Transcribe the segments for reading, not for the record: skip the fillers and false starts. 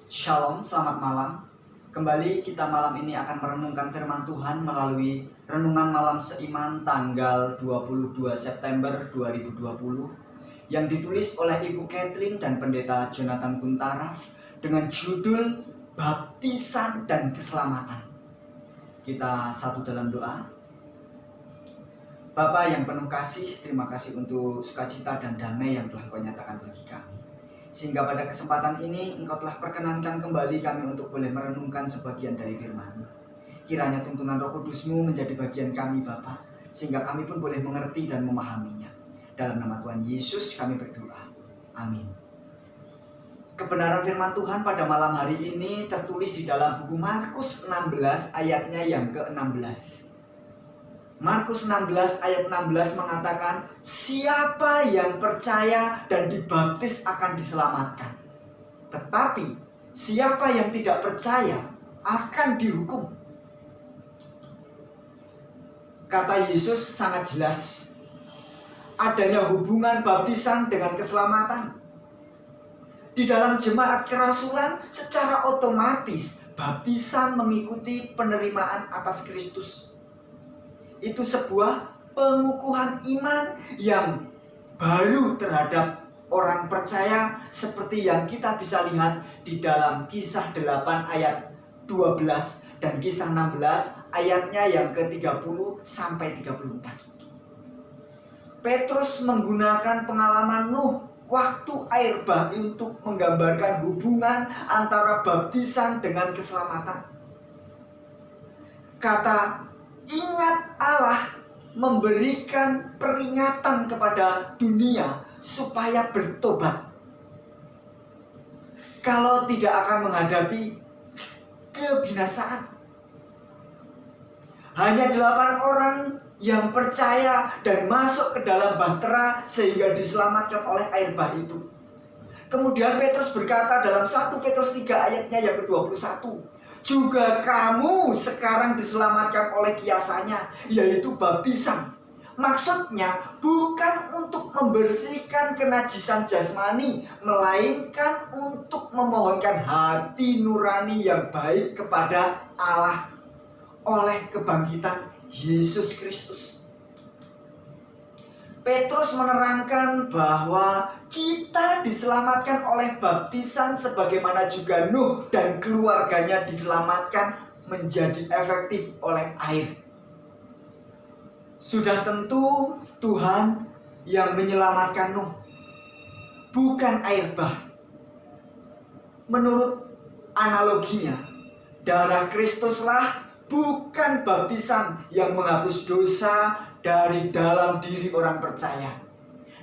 Shalom, selamat malam. Kembali kita malam ini akan merenungkan firman Tuhan melalui Renungan Malam Seiman tanggal 22 September 2020 yang ditulis oleh Ibu Kathleen dan Pendeta Jonathan Guntaraf dengan judul Baptisan dan Keselamatan. Kita satu dalam doa. Bapa yang penuh kasih, terima kasih untuk sukacita dan damai yang telah Kau nyatakan bagi kami. Sehingga pada kesempatan ini Engkau telah perkenankan kembali kami untuk boleh merenungkan sebagian dari firman-Mu. Kiranya tuntunan Roh Kudus-Mu menjadi bagian kami Bapa, sehingga kami pun boleh mengerti dan memahaminya. Dalam nama Tuhan Yesus kami berdoa. Amin. Kebenaran firman Tuhan pada malam hari ini tertulis di dalam buku Markus 16 ayatnya yang ke-16. Markus 16 ayat 16 mengatakan, siapa yang percaya dan dibaptis akan diselamatkan. Tetapi siapa yang tidak percaya akan dihukum. Kata Yesus sangat jelas. Adanya hubungan baptisan dengan keselamatan. Di dalam jemaat kerasulan secara otomatis baptisan mengikuti penerimaan atas Kristus. Itu sebuah pengukuhan iman yang baru terhadap orang percaya seperti yang kita bisa lihat di dalam Kisah 8 ayat 12 dan Kisah 16 ayatnya yang ke-30 sampai 34. Petrus menggunakan pengalaman Nuh waktu air bah untuk menggambarkan hubungan antara baptisan dengan keselamatan. Kata ingat Allah memberikan peringatan kepada dunia supaya bertobat. Kalau tidak akan menghadapi kebinasaan. Hanya 8 orang yang percaya dan masuk ke dalam bahtera sehingga diselamatkan oleh air bah itu. Kemudian Petrus berkata dalam 1 Petrus 3 ayatnya yang ke-21. Juga kamu sekarang diselamatkan oleh kiasannya, yaitu baptisan. Maksudnya bukan untuk membersihkan kenajisan jasmani, melainkan untuk memohonkan hati nurani yang baik kepada Allah oleh kebangkitan Yesus Kristus. Petrus menerangkan bahwa kita diselamatkan oleh baptisan sebagaimana juga Nuh dan keluarganya diselamatkan menjadi efektif oleh air. Sudah tentu Tuhan yang menyelamatkan Nuh, bukan air bah. Menurut analoginya, darah Kristuslah bukan baptisan yang menghapus dosa dari dalam diri orang percaya.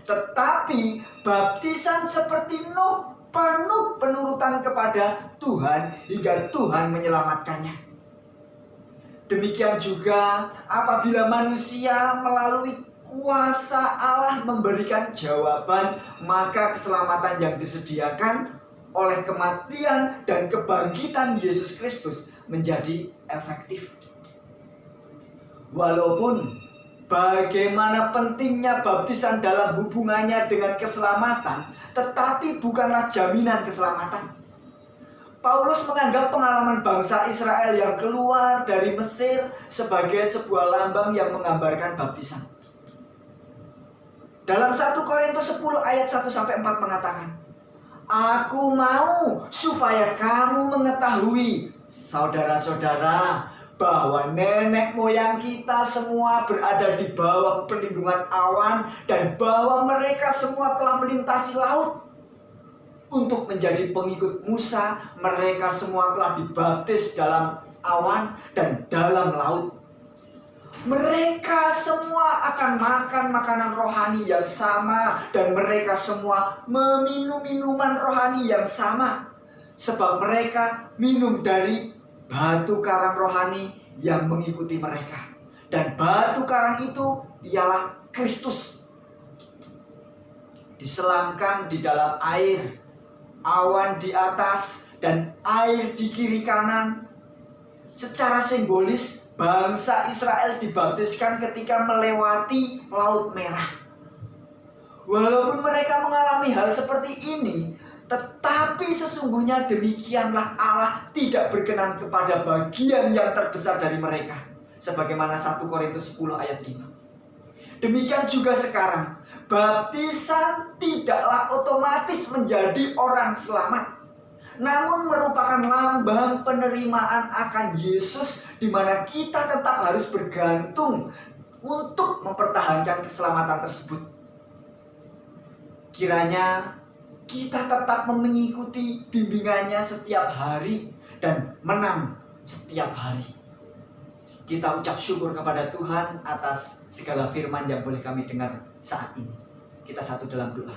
Tetapi baptisan seperti Nuh penuh penurutan kepada Tuhan hingga Tuhan menyelamatkannya. Demikian juga apabila manusia melalui kuasa Allah memberikan jawaban, maka keselamatan yang disediakan oleh kematian dan kebangkitan Yesus Kristus menjadi efektif. Walaupun bagaimana pentingnya baptisan dalam hubungannya dengan keselamatan, tetapi bukanlah jaminan keselamatan. Paulus menganggap pengalaman bangsa Israel yang keluar dari Mesir sebagai sebuah lambang yang menggambarkan baptisan. Dalam 1 Korintus 10 ayat 1-4 mengatakan, aku mau supaya kamu mengetahui, saudara-saudara, bahwa nenek moyang kita semua berada di bawah perlindungan awan dan bahwa mereka semua telah melintasi laut. Untuk menjadi pengikut Musa, mereka semua telah dibaptis dalam awan dan dalam laut. Mereka semua akan makan makanan rohani yang sama dan mereka semua meminum minuman rohani yang sama. Sebab mereka minum dari batu karang rohani yang mengikuti mereka. Dan batu karang itu ialah Kristus. Diselamkan di dalam air, awan di atas dan air di kiri kanan. Secara simbolis bangsa Israel dibaptiskan ketika melewati Laut Merah. Walaupun mereka mengalami hal seperti ini, Tetapi sesungguhnya demikianlah Allah tidak berkenan kepada bagian yang terbesar dari mereka. Sebagaimana 1 Korintus 10 ayat 5. Demikian juga sekarang, baptisan tidaklah otomatis menjadi orang selamat, namun merupakan lambang penerimaan akan Yesus, di mana kita tetap harus bergantung untuk mempertahankan keselamatan tersebut. Kiranya kita tetap mengikuti bimbingannya setiap hari dan menang setiap hari. Kita ucap syukur kepada Tuhan atas segala firman yang boleh kami dengar saat ini. Kita satu dalam doa.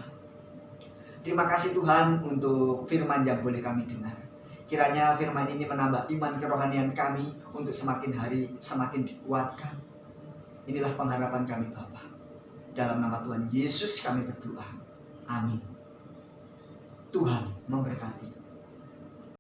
Terima kasih Tuhan untuk firman yang boleh kami dengar. Kiranya firman ini menambah iman kerohanian kami untuk semakin hari semakin dikuatkan. Inilah pengharapan kami Bapa. Dalam nama Tuhan Yesus kami berdoa. Amin. Tuhan memberkati.